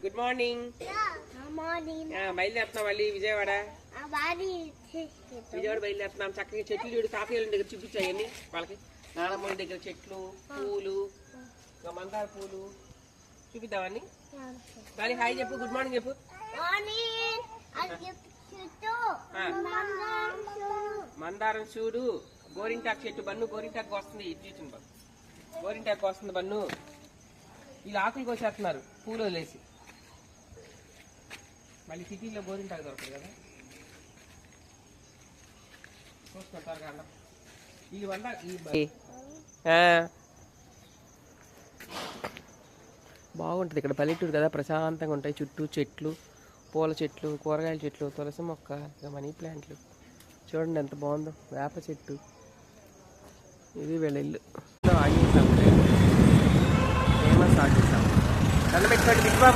Good morning. బయలుదేరుతున్నాం మళ్ళీ విజయవాడ. విజయవాడ బయలుదేరుతున్నాం. చక్కగా చెట్లు చూడు, కాఫీ దగ్గర చూపించాయని వాళ్ళకి. నానమ్మ దగ్గర చెట్లు, పూలు, మందార పూలు చూపిద్దామని. కానీ హాయ్ చెప్పు, గుడ్ మార్నింగ్ చెప్పు. మందారం చూడు, గోరింటాకు చెట్టు బన్ను, గోరింటాకు వస్తుంది. ఇటు గోరింటాకు వస్తుంది బన్ను. వీళ్ళు ఆకులు కోసేస్తున్నారు పూలు వదిలేసి. మళ్ళీ సిటీలో గోరింటాకు దొరకదు కదా, చూసుకుంటారు కదా వీళ్ళు. బాగుంటుంది ఇక్కడ, పల్లెటూరు కదా, ప్రశాంతంగా ఉంటాయి. చుట్టూ చెట్లు, పూల చెట్లు, కూరగాయల చెట్లు, తులసి మొక్క, ఇంకా మనీ ప్లాంట్లు. చూడండి ఎంత బాగుందో, వేప చెట్టు. ఇది వీళ్ళ ఇల్లు. ఆగేసాం, ఫేమస్ ఆగేసాం. దండ పెట్టుకోండి బిగ్ బాబు.